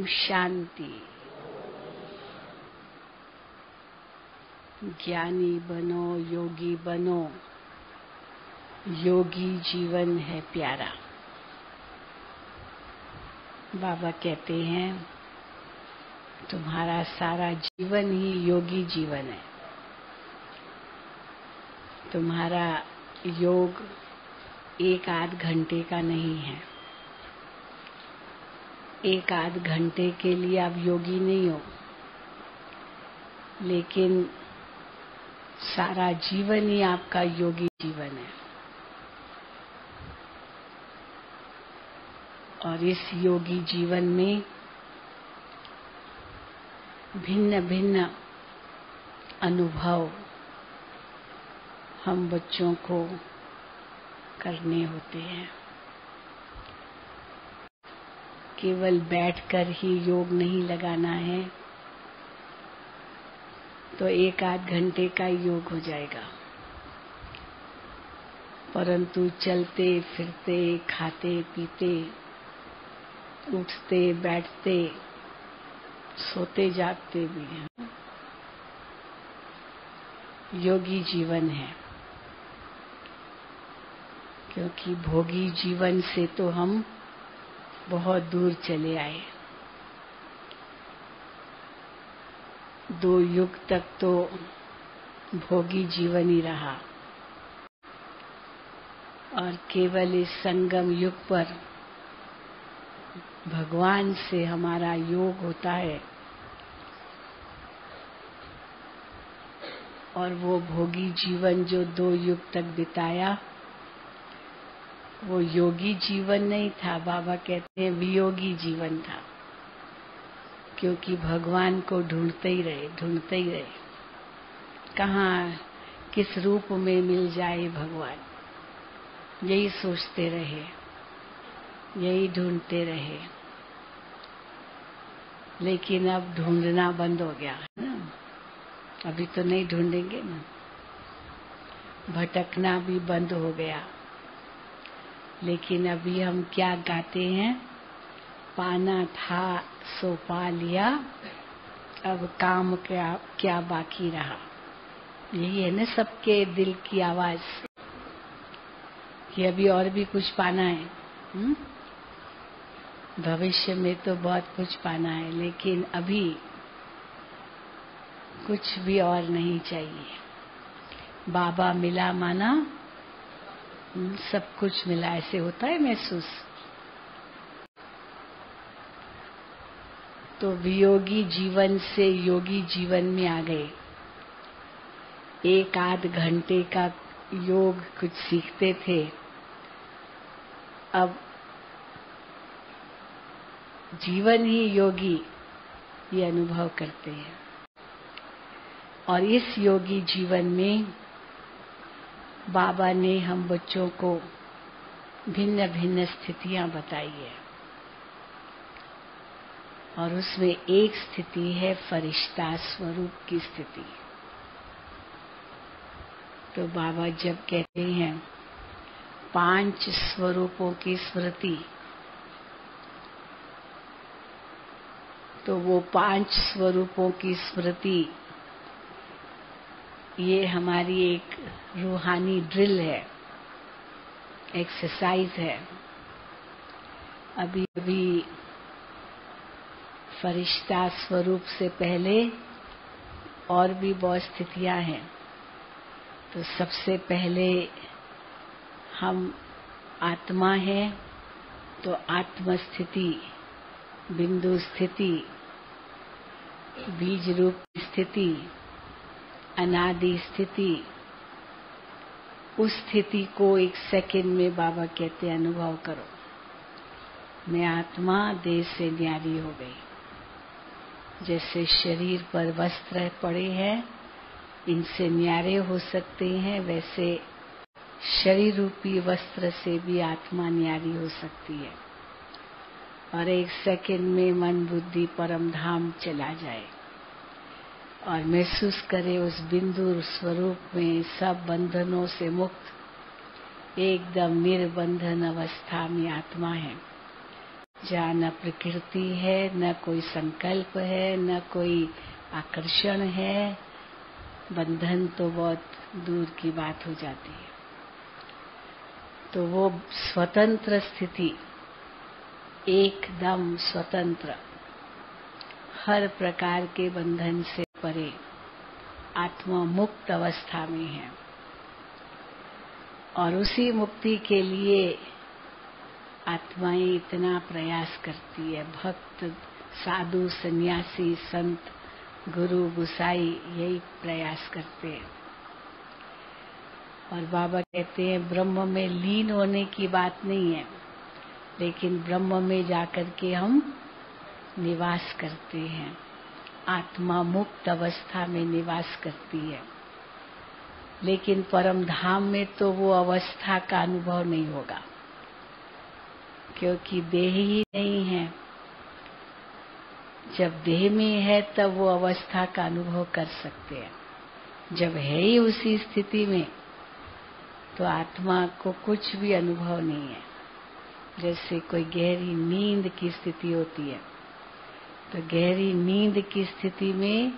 शांति। ज्ञानी बनो, योगी बनो, योगी जीवन है प्यारा। बाबा कहते हैं तुम्हारा सारा जीवन ही योगी जीवन है। तुम्हारा योग 1-8 घंटे का नहीं है। 1-8 घंटे के लिए आप योगी नहीं हो, लेकिन सारा जीवन ही आपका योगी जीवन है। और इस योगी जीवन में भिन्न भिन्न अनुभव हम बच्चों को करने होते हैं। केवल बैठकर ही योग नहीं लगाना है तो 1-8 घंटे का योग हो जाएगा, परंतु चलते फिरते, खाते पीते, उठते बैठते, सोते जागते भी हैं, योगी जीवन है। क्योंकि भोगी जीवन से तो हम बहुत दूर चले आए। 2 युग तक तो भोगी जीवन ही रहा और केवल इस संगम युग पर भगवान से हमारा योग होता है। और वो भोगी जीवन जो 2 युग तक बिताया वो योगी जीवन नहीं था। बाबा कहते हैं वियोगी जीवन था, क्योंकि भगवान को ढूंढते ही रहे। कहाँ किस रूप में मिल जाए भगवान, यही सोचते रहे, यही ढूंढते रहे। लेकिन अब ढूंढना बंद हो गया है ना। अभी तो नहीं ढूंढेंगे ना। भटकना भी बंद हो गया। लेकिन अभी हम क्या गाते हैं? पाना था सो पा लिया, अब काम क्या बाकी रहा। यही है ना सबके दिल की आवाज कि अभी और भी कुछ पाना है। भविष्य में तो बहुत कुछ पाना है, लेकिन अभी कुछ भी और नहीं चाहिए। बाबा मिला माना सब कुछ मिला, ऐसे होता है महसूस। तो वियोगी जीवन से योगी जीवन में आ गए। 1-8 घंटे का योग कुछ सीखते थे, अब जीवन ही योगी ये अनुभव करते हैं। और इस योगी जीवन में बाबा ने हम बच्चों को भिन्न भिन्न स्थितियां बताई है। और उसमें एक स्थिति है फरिश्ता स्वरूप की स्थिति। तो बाबा जब कहते हैं 5 स्वरूपों की स्मृति, तो वो 5 स्वरूपों की स्मृति ये हमारी एक रूहानी ड्रिल है, एक्सरसाइज है। अभी फरिश्ता स्वरूप से पहले और भी बहुत स्थितियां हैं। तो सबसे पहले हम आत्मा हैं, तो आत्म स्थिति, बिंदु स्थिति, बीज रूप स्थिति, अनादि स्थिति, उस स्थिति को 1 सेकंड में बाबा कहते अनुभव करो। मैं आत्मा देह से न्यारी हो गई। जैसे शरीर पर वस्त्र पड़े हैं, इनसे न्यारे हो सकते हैं, वैसे शरीर रूपी वस्त्र से भी आत्मा न्यारी हो सकती है। और 1 सेकंड में मन बुद्धि परम धाम चला जाए और महसूस करे उस बिंदु स्वरूप में सब बंधनों से मुक्त, एकदम निर्बंधन अवस्था में आत्मा है। जहाँ न प्रकृति है, न कोई संकल्प है, न कोई आकर्षण है, बंधन तो बहुत दूर की बात हो जाती है। तो वो स्वतंत्र स्थिति, एकदम स्वतंत्र, हर प्रकार के बंधन से परे आत्मा मुक्त अवस्था में है। और उसी मुक्ति के लिए आत्माएं इतना प्रयास करती है। भक्त, साधु, सन्यासी, संत, गुरु, गुसाई यही प्रयास करते हैं। और बाबा कहते हैं ब्रह्म में लीन होने की बात नहीं है, लेकिन ब्रह्म में जाकर के हम निवास करते हैं। आत्मा मुक्त अवस्था में निवास करती है, लेकिन परम धाम में तो वो अवस्था का अनुभव नहीं होगा, क्योंकि देह ही नहीं है। जब देह में है तब वो अवस्था का अनुभव कर सकते हैं। जब है ही उसी स्थिति में तो आत्मा को कुछ भी अनुभव नहीं है। जैसे कोई गहरी नींद की स्थिति होती है, तो गहरी नींद की स्थिति में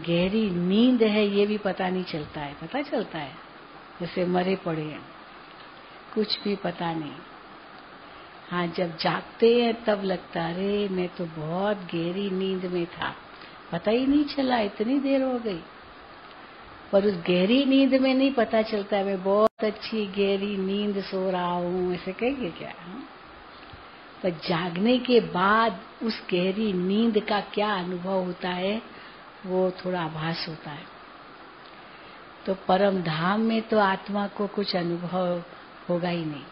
गहरी नींद है ये भी पता नहीं चलता है। पता चलता है जैसे मरे पड़े हैं, कुछ भी पता नहीं। हाँ, जब जागते हैं तब लगता है अरे मैं तो बहुत गहरी नींद में था, पता ही नहीं चला, इतनी देर हो गई। पर उस गहरी नींद में नहीं पता चलता है मैं बहुत अच्छी गहरी नींद सो रहा हूँ, ऐसे कहेंगे क्या? हाँ? पर जागने के बाद उस गहरी नींद का क्या अनुभव होता है वो थोड़ा आभास होता है। तो परम धाम में तो आत्मा को कुछ अनुभव होगा ही नहीं।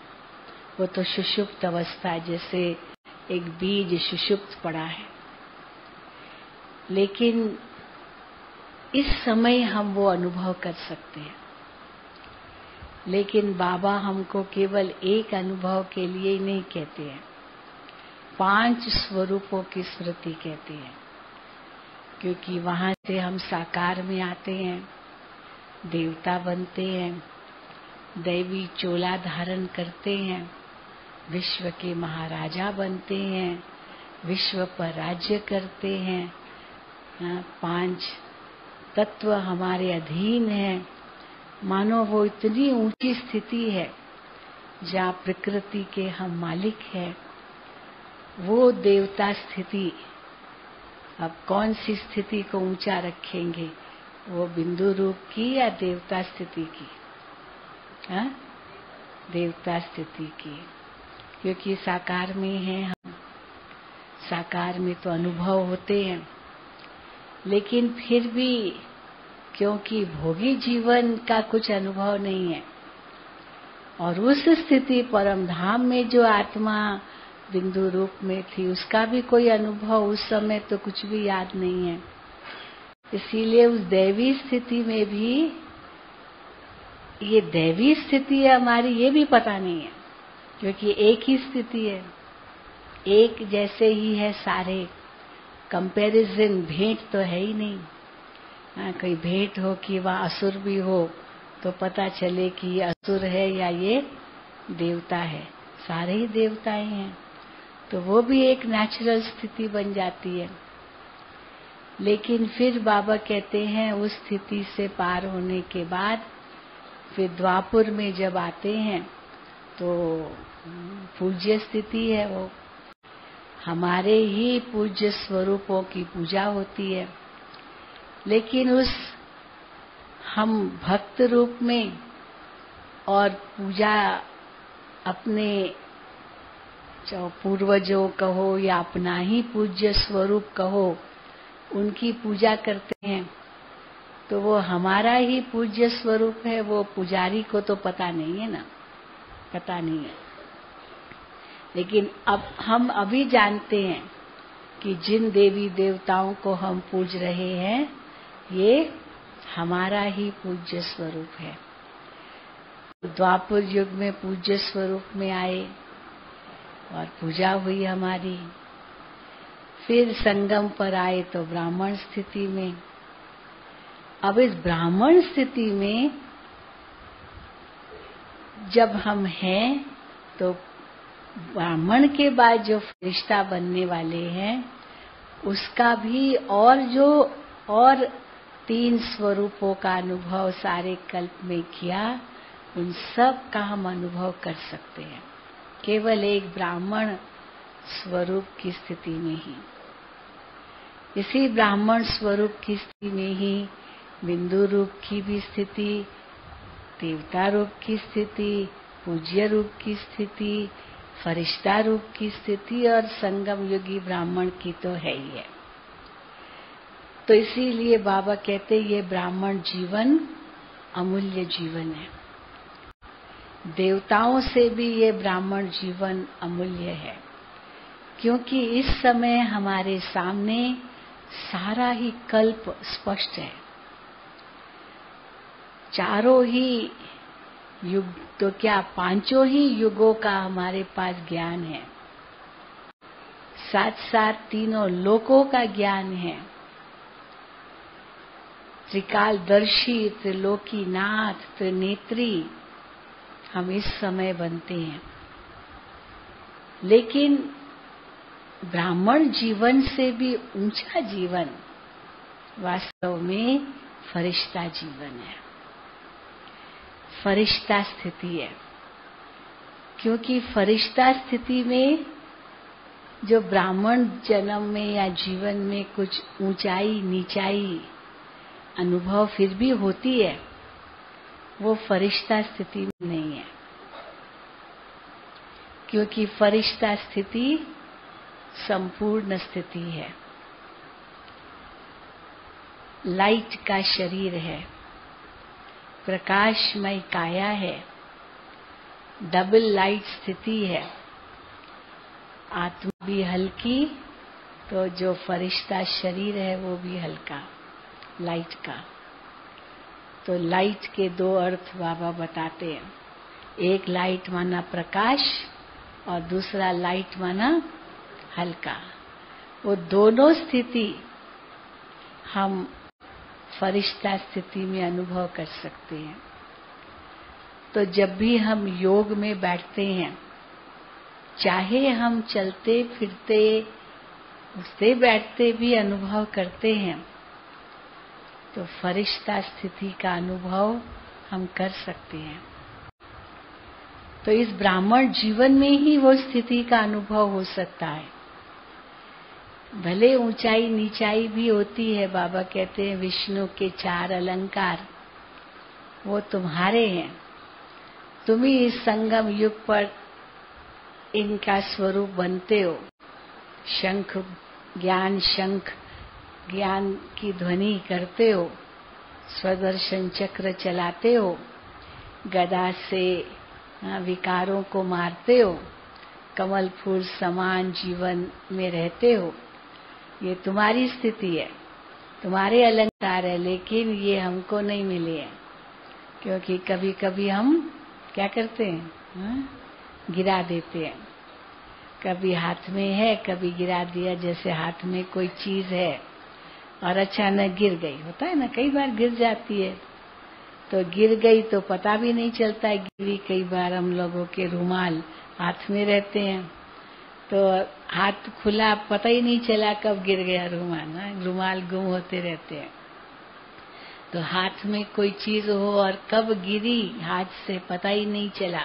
वो तो सुषुप्त अवस्था है, जैसे एक बीज सुषुप्त पड़ा है। लेकिन इस समय हम वो अनुभव कर सकते हैं। लेकिन बाबा हमको केवल एक अनुभव के लिए ही नहीं कहते हैं, 5 स्वरूपों की स्मृति कहते हैं। क्योंकि वहां से हम साकार में आते हैं, देवता बनते हैं, दैवी चोला धारण करते हैं, विश्व के महाराजा बनते हैं, विश्व पर राज्य करते हैं। 5 तत्व हमारे अधीन है। मानो वो इतनी ऊंची स्थिति है जहाँ प्रकृति के हम मालिक हैं। वो देवता स्थिति, अब कौन सी स्थिति को ऊंचा रखेंगे, वो बिंदु रूप की या देवता स्थिति की? हाँ, देवता स्थिति की, क्योंकि साकार में हैं हम। साकार में तो अनुभव होते हैं, लेकिन फिर भी क्योंकि भोगी जीवन का कुछ अनुभव नहीं है। और उस स्थिति परम धाम में जो आत्मा बिंदु रूप में थी, उसका भी कोई अनुभव उस समय तो कुछ भी याद नहीं है। इसीलिए उस दैवी स्थिति में भी ये दैवी स्थिति है हमारी, ये भी पता नहीं है, क्योंकि एक ही स्थिति है, एक जैसे ही है सारे। कंपैरिजन, भेंट तो है ही नहीं। कोई भेंट हो कि वह असुर भी हो तो पता चले कि ये असुर है या ये देवता है। सारे ही देवताएं हैं, तो वो भी एक नेचुरल स्थिति बन जाती है। लेकिन फिर बाबा कहते हैं उस स्थिति से पार होने के बाद फिर द्वापुर में जब आते हैं तो पूज्य स्थिति है। वो हमारे ही पूज्य स्वरूपों की पूजा होती है। लेकिन उस हम भक्त रूप में और पूजा अपने पूर्वजों कहो या अपना ही पूज्य स्वरूप कहो, उनकी पूजा करते हैं, तो वो हमारा ही पूज्य स्वरूप है। वो पुजारी को तो पता नहीं है ना, पता नहीं है। लेकिन अब हम अभी जानते हैं कि जिन देवी देवताओं को हम पूज रहे हैं ये हमारा ही पूज्य स्वरूप है। द्वापर युग में पूज्य स्वरूप में आए और पूजा हुई हमारी। फिर संगम पर आए तो ब्राह्मण स्थिति में। अब इस ब्राह्मण स्थिति में जब हम हैं तो ब्राह्मण के बाद जो फरिश्ता बनने वाले हैं उसका भी और 3 स्वरूपों का अनुभव सारे कल्प में किया, उन सब का हम अनुभव कर सकते हैं केवल एक ब्राह्मण स्वरूप की स्थिति में ही। इसी ब्राह्मण स्वरूप की स्थिति में ही बिंदु रूप की भी स्थिति, देवता रूप की स्थिति, पूज्य रूप की स्थिति, फरिश्ता रूप की स्थिति और संगम युगी ब्राह्मण की तो है ही है। तो इसीलिए बाबा कहते ये ब्राह्मण जीवन अमूल्य जीवन है। देवताओं से भी ये ब्राह्मण जीवन अमूल्य है, क्योंकि इस समय हमारे सामने सारा ही कल्प स्पष्ट है। चारों ही युग तो क्या 5 ही युगों का हमारे पास ज्ञान है, साथ साथ 3 लोकों का ज्ञान है। त्रिकालदर्शी, त्रिलोकीनाथ, त्रिनेत्री हम इस समय बनते हैं। लेकिन ब्राह्मण जीवन से भी ऊंचा जीवन वास्तव में फरिश्ता जीवन है, फरिश्ता स्थिति है। क्योंकि फरिश्ता स्थिति में जो ब्राह्मण जन्म में या जीवन में कुछ ऊंचाई नीचाई अनुभव फिर भी होती है, वो फरिश्ता स्थिति में नहीं है। क्योंकि फरिश्ता स्थिति संपूर्ण स्थिति है, लाइट का शरीर है, प्रकाशमय काया है, डबल लाइट स्थिति है। आत्मा भी हल्की तो जो फरिश्ता शरीर है वो भी हल्का लाइट का। तो लाइट के 2 अर्थ बाबा बताते हैं, एक लाइट माना प्रकाश और दूसरा लाइट माना हल्का। वो दोनों स्थिति हम फरिश्ता स्थिति में अनुभव कर सकते हैं। तो जब भी हम योग में बैठते हैं, चाहे हम चलते फिरते उठते बैठते भी अनुभव करते हैं, तो फरिश्ता स्थिति का अनुभव हम कर सकते हैं। तो इस ब्राह्मण जीवन में ही वो स्थिति का अनुभव हो सकता है। भले ऊंचाई नीचाई भी होती है, बाबा कहते हैं विष्णु के 4 अलंकार वो तुम्हारे हैं, तुम ही इस संगम युग पर इनका स्वरूप बनते हो। शंख ज्ञान की ध्वनि करते हो, स्वदर्शन चक्र चलाते हो, गदा से विकारों को मारते हो, कमल फूल समान जीवन में रहते हो। ये तुम्हारी स्थिति है, तुम्हारे अलंकार है, लेकिन ये हमको नहीं मिले हैं। क्योंकि कभी कभी हम क्या करते हैं, गिरा देते हैं। कभी हाथ में है, कभी गिरा दिया। जैसे हाथ में कोई चीज है और अचानक गिर गई, होता है ना, कई बार गिर जाती है। तो गिर गई तो पता भी नहीं चलता है गिरी। कई बार हम लोगों के रुमाल हाथ में रहते हैं, तो हाथ खुला, पता ही नहीं चला कब गिर गया रुमाल। रुमाल गुम होते रहते हैं। तो हाथ में कोई चीज हो और कब गिरी हाथ से पता ही नहीं चला,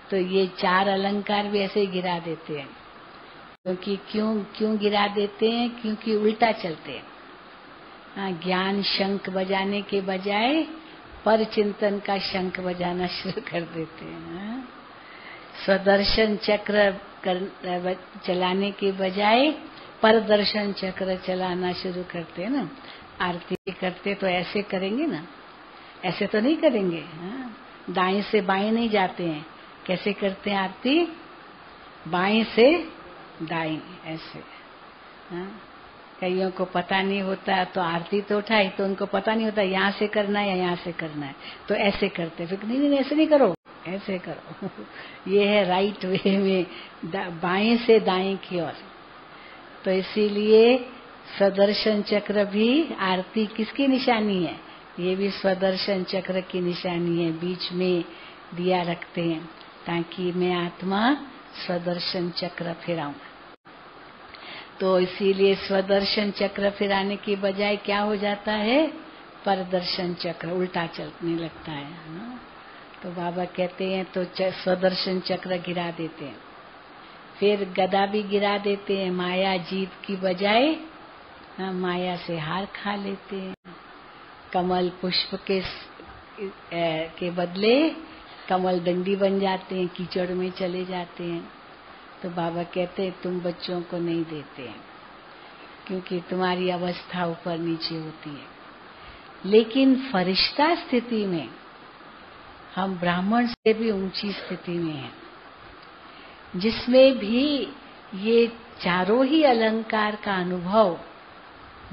तो ये 4 अलंकार भी ऐसे गिरा देते हैं। क्योंकि क्यों गिरा देते हैं? क्योंकि उल्टा चलते हैं। ज्ञान शंख बजाने के बजाय पर चिंतन का शंख बजाना शुरू कर देते हैं। स्वदर्शन चक्र चलाने के बजाय पर दर्शन चक्र चलाना शुरू करते हैं ना। आरती करते तो ऐसे करेंगे ना, ऐसे तो नहीं करेंगे। दाएं से बाएं नहीं जाते हैं। कैसे करते हैं आरती? बाएं से दाएं, ऐसे। कईयों को पता नहीं होता, तो आरती तो उठाई तो उनको पता नहीं होता यहाँ से करना है या यहाँ से करना है, तो ऐसे करते। फिर नहीं ऐसे नहीं करो, ऐसे करो। ये है राइट वे में, बाएं से दाएं की ओर। तो इसीलिए स्वदर्शन चक्र भी आरती किसकी निशानी है? ये भी स्वदर्शन चक्र की निशानी है। बीच में दिया रखते हैं ताकि मैं आत्मा स्वदर्शन चक्र फिराऊं। तो इसीलिए स्वदर्शन चक्र फिराने की बजाय क्या हो जाता है, परदर्शन चक्र उल्टा चलने लगता है ना? तो बाबा कहते हैं तो स्वदर्शन चक्र गिरा देते हैं, फिर गदा भी गिरा देते हैं। माया जीत की बजाय माया से हार खा लेते हैं। कमल पुष्प के बदले कमल दंडी बन जाते हैं, कीचड़ में चले जाते हैं। तो बाबा कहते हैं तुम बच्चों को नहीं देते हैं, क्योंकि तुम्हारी अवस्था ऊपर नीचे होती है। लेकिन फरिश्ता स्थिति में हम ब्राह्मण से भी ऊंची स्थिति में हैं, जिसमें भी ये चारों ही अलंकार का अनुभव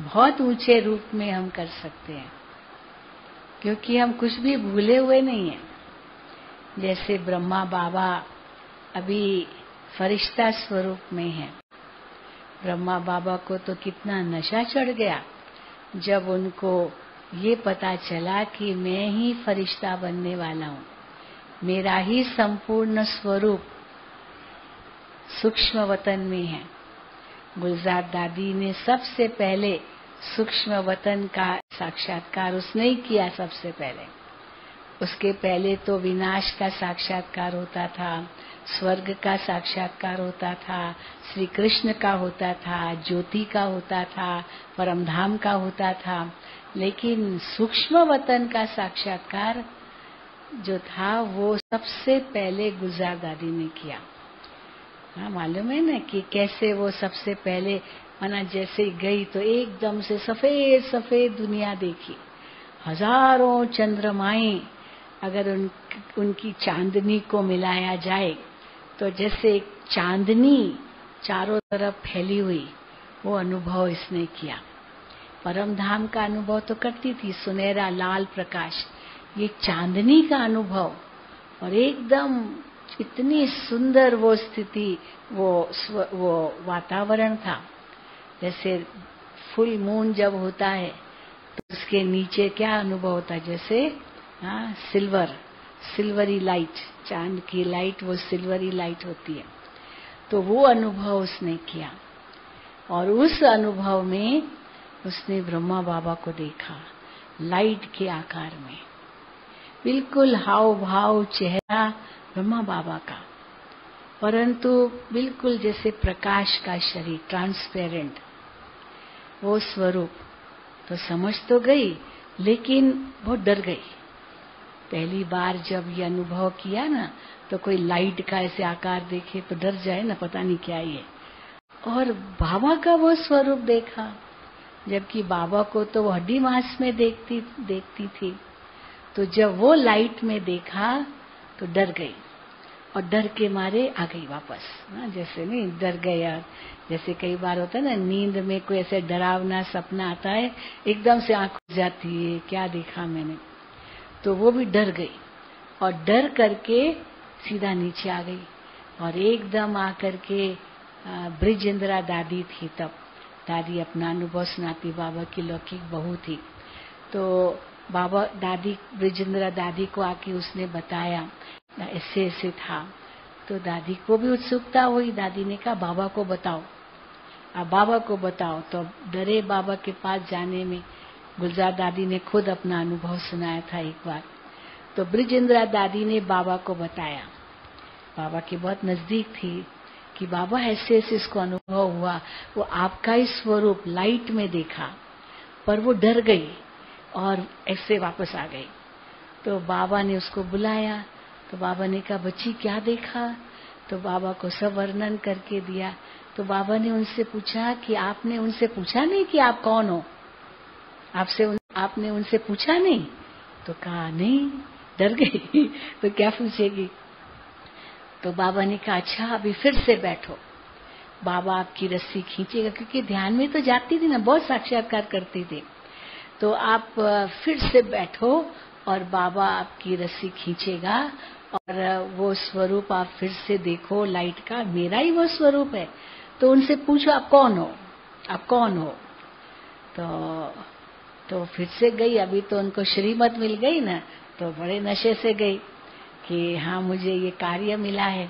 बहुत ऊंचे रूप में हम कर सकते हैं, क्योंकि हम कुछ भी भूले हुए नहीं हैं। जैसे ब्रह्मा बाबा अभी फरिश्ता स्वरूप में हैं। ब्रह्मा बाबा को तो कितना नशा चढ़ गया जब उनको ये पता चला कि मैं ही फरिश्ता बनने वाला हूँ, मेरा ही संपूर्ण स्वरूप सूक्ष्म वतन में है। गुलजार दादी ने सबसे पहले सूक्ष्म वतन का साक्षात्कार उसने ही किया सबसे पहले। उसके पहले तो विनाश का साक्षात्कार होता था, स्वर्ग का साक्षात्कार होता था, श्री कृष्ण का होता था, ज्योति का होता था, परमधाम का होता था। लेकिन सूक्ष्म वतन का साक्षात्कार जो था वो सबसे पहले गुलजार दादी ने किया। हाँ, मालूम है ना कि कैसे वो सबसे पहले माना जैसे गई तो एकदम से सफेद सफेद दुनिया देखी। हजारों चंद्रमाएं अगर उनकी चांदनी को मिलाया जाए तो जैसे एक चांदनी चारों तरफ फैली हुई, वो अनुभव इसने किया। परम धाम का अनुभव तो करती थी, सुनहरा लाल प्रकाश, ये चांदनी का अनुभव। और एकदम इतनी सुंदर वो स्थिति, वो वातावरण था। जैसे फुल मून जब होता है तो उसके नीचे क्या अनुभव होता है, जैसे सिल्वरी लाइट, चांद की लाइट वो सिल्वरी लाइट होती है। तो वो अनुभव उसने किया और उस अनुभव में उसने ब्रह्मा बाबा को देखा लाइट के आकार में, बिल्कुल हाव भाव चेहरा ब्रह्मा बाबा का, परंतु बिल्कुल जैसे प्रकाश का शरीर, ट्रांसपेरेंट वो स्वरूप। तो समझ तो गई, लेकिन बहुत डर गई। पहली बार जब ये अनुभव किया ना, तो कोई लाइट का ऐसे आकार देखे तो डर जाए ना, पता नहीं क्या ये। और बाबा का वो स्वरूप देखा, जबकि बाबा को तो वो हड्डी मांस में देखती थी। तो जब वो लाइट में देखा तो डर गई और डर के मारे आ गई वापस। जैसे नहीं डर गया, जैसे कई बार होता है ना नींद में कोई ऐसे डरावना सपना आता है, एकदम से आंख खुल जाती है, क्या देखा मैंने। तो वो भी डर गई और डर करके सीधा नीचे आ गई और एकदम आकर के ब्रिजेंद्रा दादी थी तब, दादी अपना अनुभव सुनाती, बाबा की लौकिक बहू थी। तो बाबा दादी ब्रिजेंद्रा दादी को आके उसने बताया ऐसे ऐसे था। तो दादी को भी उत्सुकता हुई, दादी ने कहा बाबा को बताओ, अब बाबा को बताओ। तो डरे बाबा के पास जाने में। गुलजार दादी ने खुद अपना अनुभव सुनाया था एक बार। तो ब्रिजेंद्रा दादी ने बाबा को बताया, बाबा के बहुत नजदीक थी, कि बाबा ऐसे ऐसे इसको अनुभव हुआ, वो आपका ही स्वरूप लाइट में देखा, पर वो डर गई और ऐसे वापस आ गई। तो बाबा ने उसको बुलाया, तो बाबा ने कहा बच्ची क्या देखा? तो बाबा को सब वर्णन करके दिया। तो बाबा ने उनसे पूछा कि आपने उनसे पूछा नहीं कि आप कौन हो? आपने उनसे पूछा नहीं? तो कहा नहीं, डर गई। तो क्या पूछेगी? तो बाबा ने कहा अच्छा अभी फिर से बैठो, बाबा आपकी रस्सी खींचेगा, क्योंकि ध्यान में तो जाती थी ना, बहुत साक्षात्कार करती थी। तो आप फिर से बैठो और बाबा आपकी रस्सी खींचेगा और वो स्वरूप आप फिर से देखो लाइट का, मेरा ही वो स्वरूप है। तो उनसे पूछो आप कौन हो, आप कौन हो? तो फिर से गई, अभी तो उनको श्रीमत मिल गई ना, तो बड़े नशे से गई कि हाँ मुझे ये कार्य मिला है।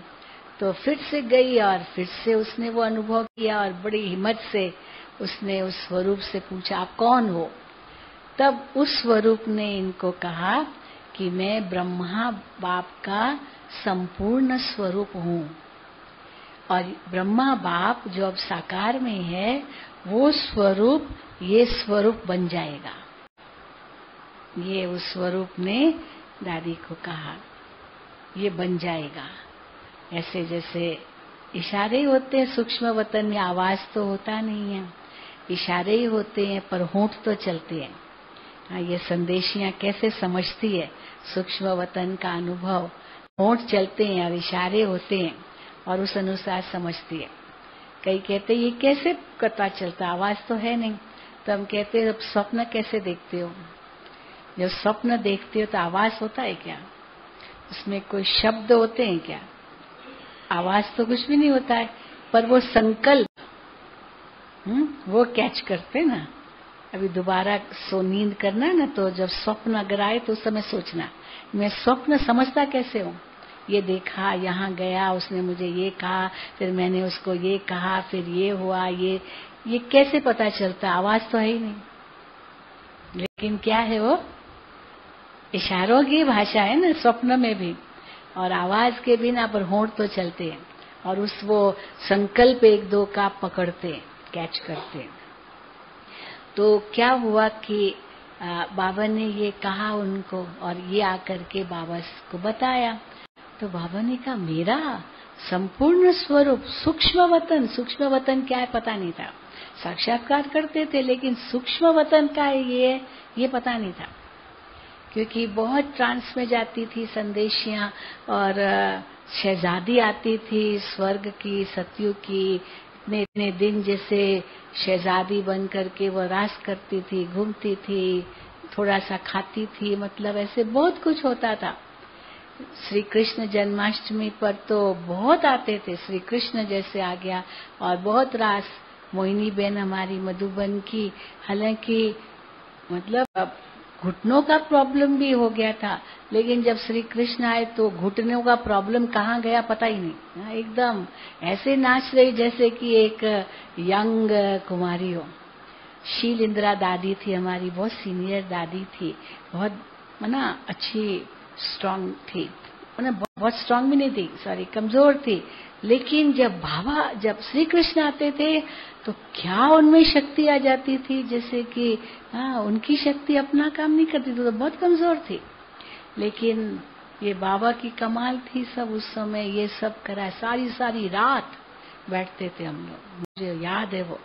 तो फिर से गई और फिर से उसने वो अनुभव किया और बड़ी हिम्मत से उसने उस स्वरूप से पूछा, आप कौन हो? तब उस स्वरूप ने इनको कहा कि मैं ब्रह्मा बाप का संपूर्ण स्वरूप हूँ, और ब्रह्मा बाप जो अब साकार में है वो स्वरूप ये स्वरूप बन जाएगा। ये उस स्वरूप ने दादी को कहा, ये बन जाएगा। ऐसे जैसे इशारे होते हैं सूक्ष्म वतन में, आवाज तो होता नहीं है, इशारे ही होते हैं, पर होंठ तो चलते हैं। हाँ, ये संदेशियां कैसे समझती है सूक्ष्म वतन का अनुभव, होंठ चलते हैं और इशारे होते हैं और उस अनुसार समझती है। कई कहते ये कैसे पता चलता, आवाज तो है नहीं। तो हम कहते हैं, अब स्वप्न कैसे देखते हो? जब स्वप्न देखते हो तो आवाज होता है क्या? उसमें कोई शब्द होते हैं क्या? आवाज तो कुछ भी नहीं होता है, पर वो संकल्प वो कैच करते ना। अभी दोबारा नींद करना है ना, तो जब स्वप्न अगर आए तो उस समय सोचना, मैं स्वप्न समझता कैसे हूँ? ये देखा, यहाँ गया, उसने मुझे ये कहा, फिर मैंने उसको ये कहा, फिर ये हुआ, ये कैसे पता चलता? आवाज तो है ही नहीं। लेकिन क्या है वो? इशारों की भाषा है ना स्वप्न में भी, और आवाज के बिना पर होंठ तो चलते हैं और उस वो संकल्प एक दो का पकड़ते हैं, कैच करते हैं। तो क्या हुआ कि बाबा ने ये कहा उनको, और ये आकर के बाबा को बताया। तो बाबा ने कहा, मेरा संपूर्ण स्वरूप सूक्ष्म वतन क्या है पता नहीं था। साक्षात्कार करते थे लेकिन सूक्ष्म वतन का है ये पता नहीं था, क्योंकि बहुत ट्रांस में जाती थी संदेशियां, और शहजादी आती थी स्वर्ग की, सत्यु की, इतने दिन जैसे शहजादी बन करके वो रास करती थी, घूमती थी, थोड़ा सा खाती थी, मतलब ऐसे बहुत कुछ होता था। श्री कृष्ण जन्माष्टमी पर तो बहुत आते थे, श्री कृष्ण जैसे आ गया, और बहुत रास। मोहिनी बहन हमारी मधुबन की, हालांकि मतलब घुटनों का प्रॉब्लम भी हो गया था, लेकिन जब श्री कृष्ण आए तो घुटनों का प्रॉब्लम कहाँ गया पता ही नहीं। एकदम ऐसे नाच रही जैसे कि एक यंग कुमारी हो। शील इंदिरा दादी थी हमारी, बहुत सीनियर दादी थी, बहुत अच्छी स्ट्रांग थी, बहुत स्ट्रांग भी नहीं थी, सॉरी कमजोर थी। लेकिन जब श्री कृष्ण आते थे तो क्या उनमें शक्ति आ जाती थी, जैसे कि उनकी शक्ति अपना काम नहीं करती थी, तो बहुत कमजोर थी। लेकिन ये बाबा की कमाल थी, सब उस समय ये सब करा, सारी रात बैठते थे हम लोग। मुझे याद है वो,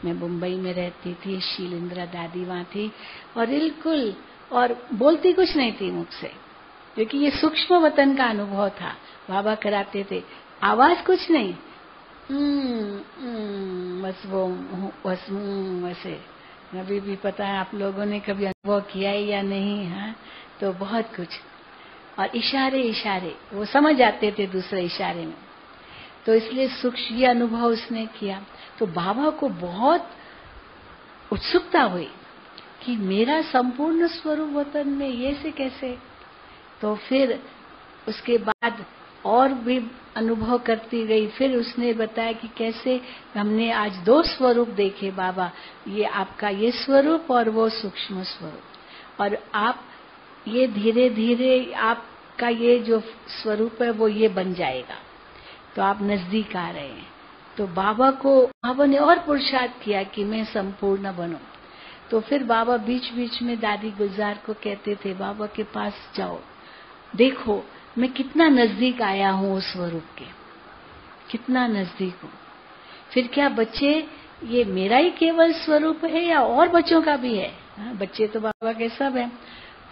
मैं मुंबई में रहती थी, शील इंदिरा दादी वहां थी, और बिल्कुल, और बोलती कुछ नहीं थी मुझसे, क्योंकि ये सूक्ष्म वतन का अनुभव था। बाबा कराते थे, आवाज कुछ नहीं, बस वो वैसे। अभी भी पता है आप लोगों ने कभी अनुभव किया है या नहीं? हाँ, तो बहुत कुछ, और इशारे वो समझ आते थे दूसरे इशारे में। तो इसलिए सूक्ष्म ये अनुभव उसने किया। तो बाबा को बहुत उत्सुकता हुई कि मेरा संपूर्ण स्वरूप वतन में ये से कैसे। तो फिर उसके बाद और भी अनुभव करती गई। फिर उसने बताया कि कैसे हमने आज 2 स्वरूप देखे बाबा, ये आपका ये स्वरूप और वो सूक्ष्म स्वरूप, और आप ये धीरे धीरे आपका ये जो स्वरूप है वो ये बन जाएगा, तो आप नजदीक आ रहे हैं। तो बाबा ने और पुरुषार्थ किया कि मैं संपूर्ण बनूं। तो फिर बाबा बीच बीच में दादी गुलजार को कहते थे, बाबा के पास जाओ, देखो मैं कितना नजदीक आया हूँ उस स्वरूप के, कितना नजदीक हूँ। फिर क्या बच्चे ये मेरा ही केवल स्वरूप है या और बच्चों का भी है? बच्चे तो बाबा के सब हैं।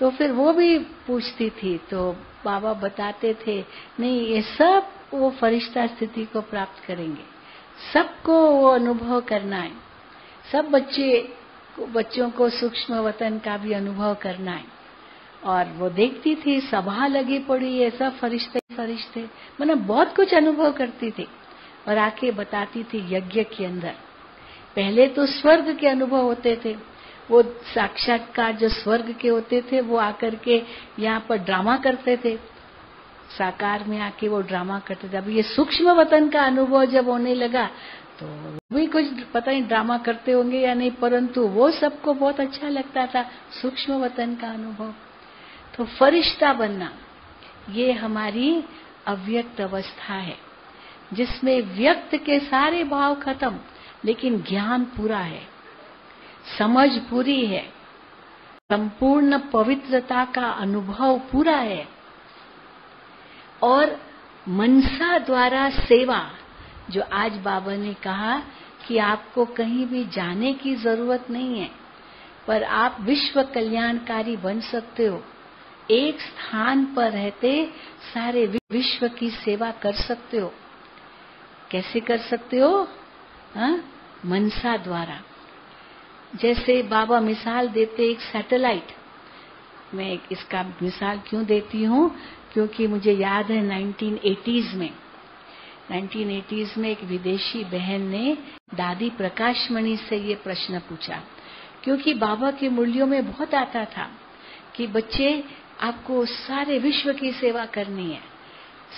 तो फिर वो भी पूछती थी, तो बाबा बताते थे, नहीं ये सब वो फरिश्ता स्थिति को प्राप्त करेंगे, सबको वो अनुभव करना है, सब बच्चों को सूक्ष्म वतन का भी अनुभव करना है। और वो देखती थी, सभा लगी पड़ी है, सब फरिश्ते, मतलब बहुत कुछ अनुभव करती थी, और आके बताती थी यज्ञ के अंदर। पहले तो स्वर्ग के अनुभव होते थे, वो साक्षात्कार जो स्वर्ग के होते थे वो आकर के यहाँ पर ड्रामा करते थे, साकार में आके वो ड्रामा करते थे। अब ये सूक्ष्म वतन का अनुभव जब होने लगा तो भी कुछ पता नहीं ड्रामा करते होंगे या नहीं, परंतु वो सबको बहुत अच्छा लगता था सूक्ष्म वतन का अनुभव। तो फरिश्ता बनना ये हमारी अव्यक्त अवस्था है, जिसमें व्यक्त के सारे भाव खत्म, लेकिन ज्ञान पूरा है, समझ पूरी है, संपूर्ण पवित्रता का अनुभव पूरा है, और मनसा द्वारा सेवा, जो आज बाबा ने कहा कि आपको कहीं भी जाने की जरूरत नहीं है, पर आप विश्व कल्याणकारी बन सकते हो। एक स्थान पर रहते सारे विश्व की सेवा कर सकते हो। कैसे कर सकते हो? मनसा द्वारा। जैसे बाबा मिसाल देते एक सैटेलाइट। मैं इसका मिसाल क्यों देती हूँ? क्योंकि मुझे याद है 1980s में एक विदेशी बहन ने दादी प्रकाशमणि से ये प्रश्न पूछा, क्योंकि बाबा की मुरलियों में बहुत आता था कि बच्चे आपको सारे विश्व की सेवा करनी है,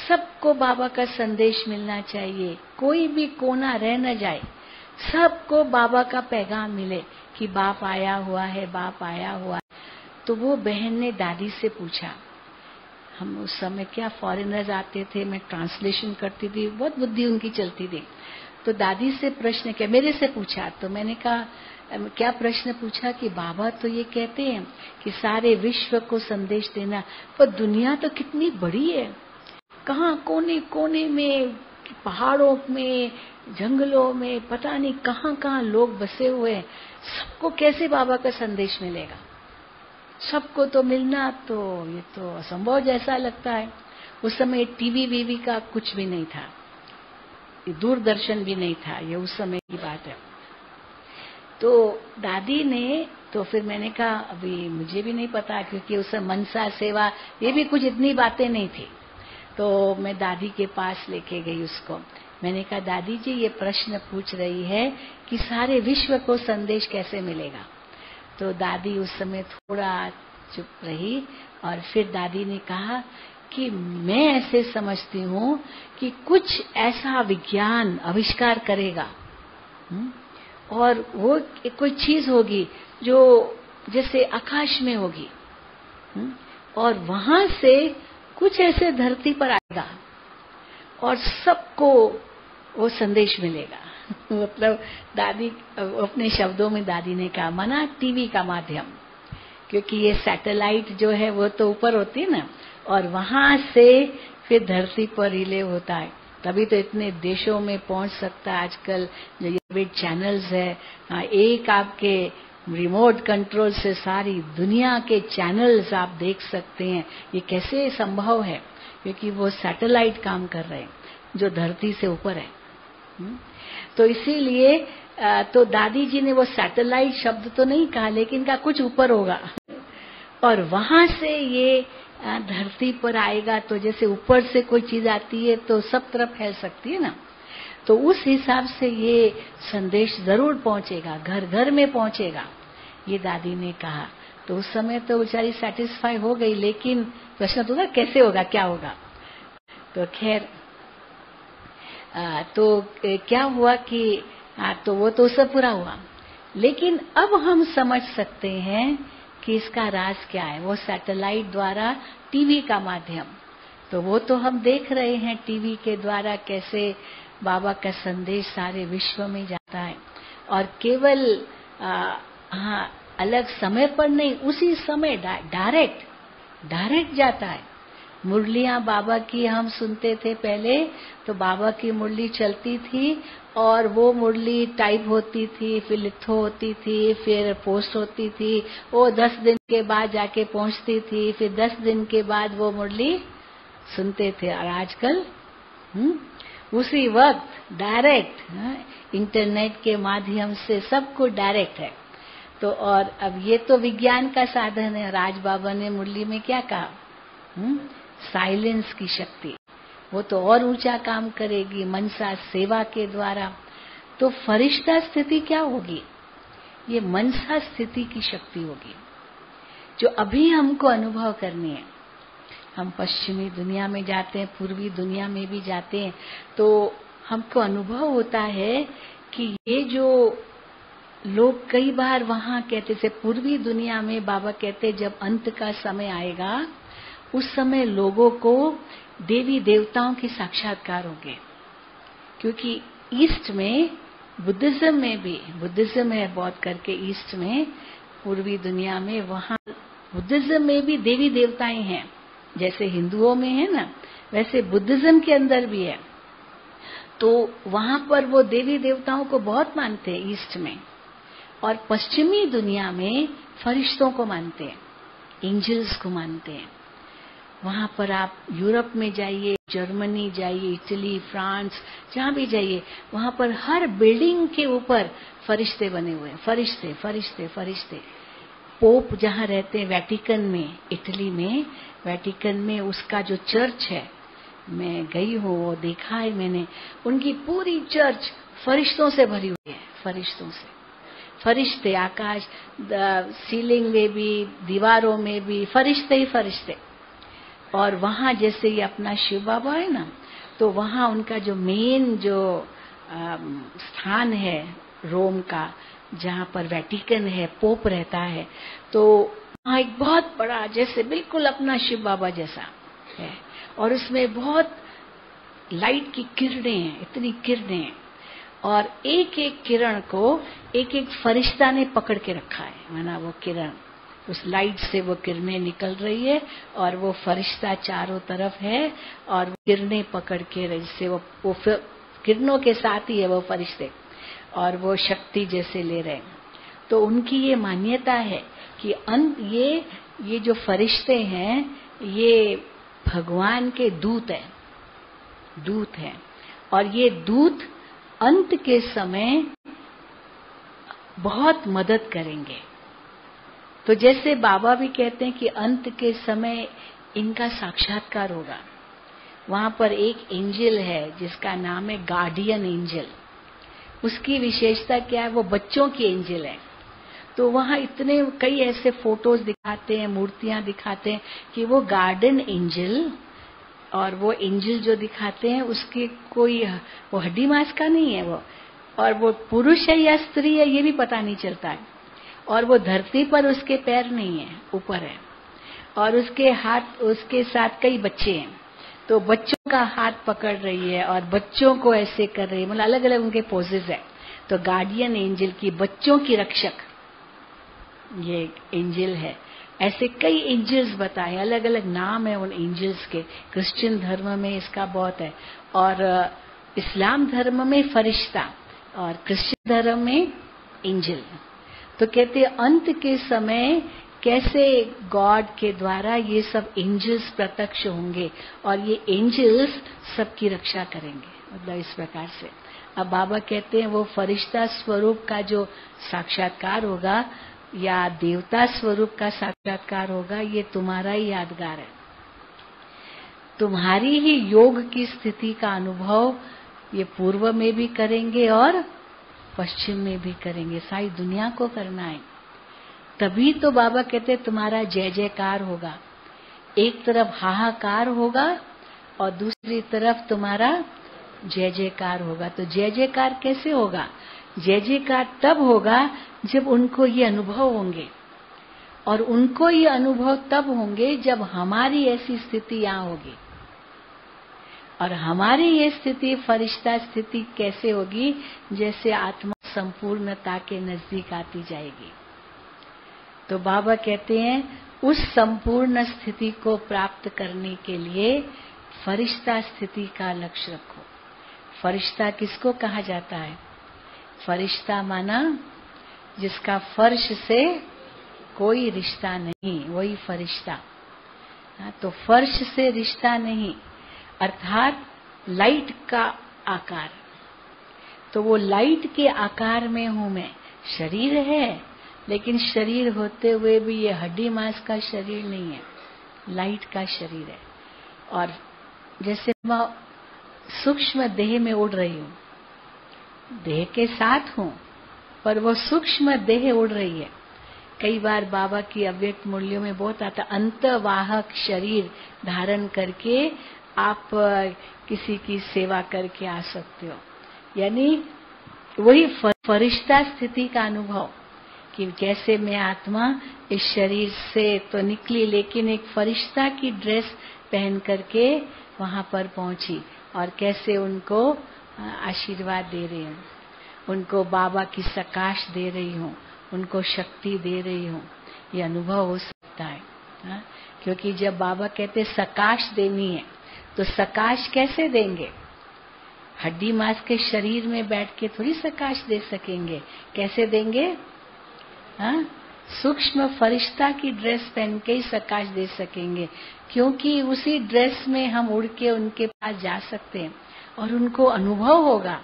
सबको बाबा का संदेश मिलना चाहिए, कोई भी कोना रह न जाए, सबको बाबा का पैगाम मिले कि बाप आया हुआ है, बाप आया हुआ है। तो वो बहन ने दादी से पूछा, हम उस समय क्या फॉरेनर्स आते थे, मैं ट्रांसलेशन करती थी, बहुत बुद्धि उनकी चलती थी। तो दादी से प्रश्न किया, मेरे से पूछा, तो मैंने कहा क्या प्रश्न पूछा कि बाबा तो ये कहते हैं कि सारे विश्व को संदेश देना, पर दुनिया तो कितनी बड़ी है, कहाँ कोने कोने में, पहाड़ों में, जंगलों में, पता नहीं कहाँ कहाँ लोग बसे हुए हैं, सबको कैसे बाबा का संदेश मिलेगा? सबको तो मिलना तो ये तो असंभव जैसा लगता है। उस समय टीवी वीवी का कुछ भी नहीं था, दूरदर्शन भी नहीं था, ये उस समय की बात है। तो दादी ने, तो फिर मैंने कहा अभी मुझे भी नहीं पता, क्योंकि उस समय मनसा सेवा ये भी कुछ इतनी बातें नहीं थी। तो मैं दादी के पास लेके गई उसको, मैंने कहा दादी जी ये प्रश्न पूछ रही है कि सारे विश्व को संदेश कैसे मिलेगा? तो दादी उस समय थोड़ा चुप रही, और फिर दादी ने कहा कि मैं ऐसे समझती हूँ कि कुछ ऐसा विज्ञान आविष्कार करेगा, और वो कोई चीज होगी जो जैसे आकाश में होगी, और वहां से कुछ ऐसे धरती पर आएगा और सबको वो संदेश मिलेगा। मतलब दादी अपने शब्दों में दादी ने कहा, माना टीवी का माध्यम, क्योंकि ये सैटेलाइट जो है वो तो ऊपर होती है ना, और वहां से फिर धरती पर रिले होता है, तभी तो इतने देशों में पहुंच सकता है आजकल जो ये चैनल्स है। एक आपके रिमोट कंट्रोल से सारी दुनिया के चैनल्स आप देख सकते हैं। ये कैसे संभव है? क्योंकि वो सैटेलाइट काम कर रहे हैं जो धरती से ऊपर है। तो इसीलिए तो दादी जी ने वो सैटेलाइट शब्द तो नहीं कहा, लेकिन कहा कुछ ऊपर होगा, और वहां से ये धरती पर आएगा। तो जैसे ऊपर से कोई चीज आती है तो सब तरफ फैल सकती है ना, तो उस हिसाब से ये संदेश जरूर पहुंचेगा, घर घर में पहुंचेगा, ये दादी ने कहा। तो उस समय तो बेचारी सेटिस्फाई हो गई, लेकिन प्रश्न तो था कैसे होगा, क्या होगा। तो खैर तो क्या हुआ कि तो वो तो सब पूरा हुआ, लेकिन अब हम समझ सकते हैं कि इसका राज क्या है। वो सैटेलाइट द्वारा टीवी का माध्यम, तो वो तो हम देख रहे हैं टीवी के द्वारा कैसे बाबा का संदेश सारे विश्व में जाता है, और केवल अलग समय पर नहीं, उसी समय डायरेक्ट जाता है। मुरलियां बाबा की हम सुनते थे पहले, तो बाबा की मुरली चलती थी, और वो मुरली टाइप होती थी, फिर लिथो होती थी, फिर पोस्ट होती थी, वो 10 दिन के बाद जाके पहुंचती थी, फिर 10 दिन के बाद वो मुरली सुनते थे। और आजकल उसी वक्त डायरेक्ट इंटरनेट के माध्यम से सब कुछ डायरेक्ट है। तो और अब ये तो विज्ञान का साधन है। राज बाबा ने मुरली में क्या कहा? साइलेंस की शक्ति, वो तो और ऊंचा काम करेगी मनसा सेवा के द्वारा। तो फरिश्ता स्थिति क्या होगी? ये मनसा स्थिति की शक्ति होगी, जो अभी हमको अनुभव करनी है। हम पश्चिमी दुनिया में जाते हैं, पूर्वी दुनिया में भी जाते हैं, तो हमको अनुभव होता है कि ये जो लोग कई बार वहां कहते थे, पूर्वी दुनिया में बाबा कहते जब अंत का समय आएगा उस समय लोगों को देवी देवताओं के साक्षात्कार होंगे। क्योंकि ईस्ट में बुद्धिज्म में भी, बुद्धिज्म है बौद्ध करके ईस्ट में, पूर्वी दुनिया में, वहां बुद्धिज्म में भी देवी देवताएं हैं। जैसे हिंदुओं में है ना, वैसे बुद्धिज्म के अंदर भी है। तो वहां पर वो देवी देवताओं को बहुत मानते हैं ईस्ट में। और पश्चिमी दुनिया में फरिश्तों को मानते हैं, एंजल्स को मानते हैं। वहां पर आप यूरोप में जाइए, जर्मनी जाइए, इटली, फ्रांस, जहां भी जाइए, वहां पर हर बिल्डिंग के ऊपर फरिश्ते बने हुए हैं, फरिश्ते फरिश्ते फरिश्ते। पोप जहां रहते हैं वेटिकन में, इटली में, वेटिकन में उसका जो चर्च है, मैं गई हूँ, वो देखा है मैंने, उनकी पूरी चर्च फरिश्तों से भरी हुई है, फरिश्तों से। फरिश्ते आकाश, सीलिंग में भी, दीवारों में भी फरिश्ते ही फरिश्ते। और वहां जैसे ये अपना शिव बाबा है ना, तो वहां उनका जो मेन जो स्थान है रोम का, जहां पर वेटिकन है, पोप रहता है, तो वहां एक बहुत बड़ा जैसे बिल्कुल अपना शिव बाबा जैसा है। और उसमें बहुत लाइट की किरणें हैं, इतनी किरणें हैं, और एक एक किरण को एक एक फरिश्ता ने पकड़ के रखा है। माना वो किरण, उस लाइट से वो किरणें निकल रही है और वो फरिश्ता चारों तरफ है और किरणें पकड़ के, जैसे वो किरणों के साथ ही है वो फरिश्ते, और वो शक्ति जैसे ले रहे हैं। तो उनकी ये मान्यता है कि ये जो फरिश्ते हैं ये भगवान के दूत हैं, दूत हैं। और ये दूत अंत के समय बहुत मदद करेंगे। तो जैसे बाबा भी कहते हैं कि अंत के समय इनका साक्षात्कार होगा। वहां पर एक एंजल है जिसका नाम है गार्डियन एंजल। उसकी विशेषता क्या है, वो बच्चों की एंजल है। तो वहां इतने कई ऐसे फोटोज दिखाते हैं, मूर्तियां दिखाते हैं कि वो गार्डन एंजल, और वो एंजल जो दिखाते हैं उसकी कोई वो हड्डी मांस का नहीं है वो, और वो पुरुष है या स्त्री है ये भी पता नहीं चलता है। और वो धरती पर उसके पैर नहीं है, ऊपर है, और उसके हाथ, उसके साथ कई बच्चे हैं, तो बच्चों का हाथ पकड़ रही है और बच्चों को ऐसे कर रही है, मतलब अलग अलग उनके पोजेस है। तो गार्डियन एंजल की, बच्चों की रक्षक ये एंजल है। ऐसे कई एंजल्स बताए, अलग अलग नाम है उन एंजल्स के। क्रिश्चियन धर्म में इसका बहुत है, और इस्लाम धर्म में फरिश्ता, और क्रिश्चियन धर्म में एंजल। तो कहते हैं अंत के समय कैसे गॉड के द्वारा ये सब एंजल्स प्रत्यक्ष होंगे और ये एंजल्स सबकी रक्षा करेंगे, मतलब इस प्रकार से। अब बाबा कहते हैं वो फरिश्ता स्वरूप का जो साक्षात्कार होगा या देवता स्वरूप का साक्षात्कार होगा, ये तुम्हारा ही यादगार है। तुम्हारी ही योग की स्थिति का अनुभव ये पूर्व में भी करेंगे और पश्चिम में भी करेंगे, सारी दुनिया को करना है। तभी तो बाबा कहते तुम्हारा जय जयकार होगा। एक तरफ हाहाकार होगा और दूसरी तरफ तुम्हारा जय जयकार होगा। तो जय जयकार कैसे होगा? जय जयकार तब होगा जब उनको ये अनुभव होंगे, और उनको ये अनुभव तब होंगे जब हमारी ऐसी स्थिति यहाँ होगी। और हमारी ये स्थिति फरिश्ता स्थिति कैसे होगी? जैसे आत्मा संपूर्णता के नजदीक आती जाएगी। तो बाबा कहते हैं उस संपूर्ण स्थिति को प्राप्त करने के लिए फरिश्ता स्थिति का लक्ष्य रखो। फरिश्ता किसको कहा जाता है? फरिश्ता माना जिसका फर्श से कोई रिश्ता नहीं, वही फरिश्ता। तो फर्श से रिश्ता नहीं, अर्थात लाइट का आकार। तो वो लाइट के आकार में हूं मैं। शरीर है, लेकिन शरीर होते हुए भी ये हड्डी मांस का शरीर नहीं है, लाइट का शरीर है। और जैसे मैं सूक्ष्म देह में उड़ रही हूं, देह के साथ हूं, पर वो सूक्ष्म देह उड़ रही है। कई बार बाबा की अव्यक्त मूल्यों में बहुत आता, अंतवाहक शरीर धारण करके आप किसी की सेवा करके आ सकते हो। यानी वही फरिश्ता स्थिति का अनुभव कि जैसे मैं आत्मा इस शरीर से तो निकली, लेकिन एक फरिश्ता की ड्रेस पहन करके वहां पर पहुंची और कैसे उनको आशीर्वाद दे रही हूँ, उनको बाबा की सकाश दे रही हूँ, उनको शक्ति दे रही हूँ। ये अनुभव हो सकता है हा? क्योंकि जब बाबा कहते सकाश देनी है तो सकाश कैसे देंगे? हड्डी मांस के शरीर में बैठ के थोड़ी सकाश दे सकेंगे। कैसे देंगे? हाँ, सूक्ष्म फरिश्ता की ड्रेस पहन के ही सकाश दे सकेंगे, क्योंकि उसी ड्रेस में हम उड़ के उनके पास जा सकते हैं और उनको अनुभव होगा।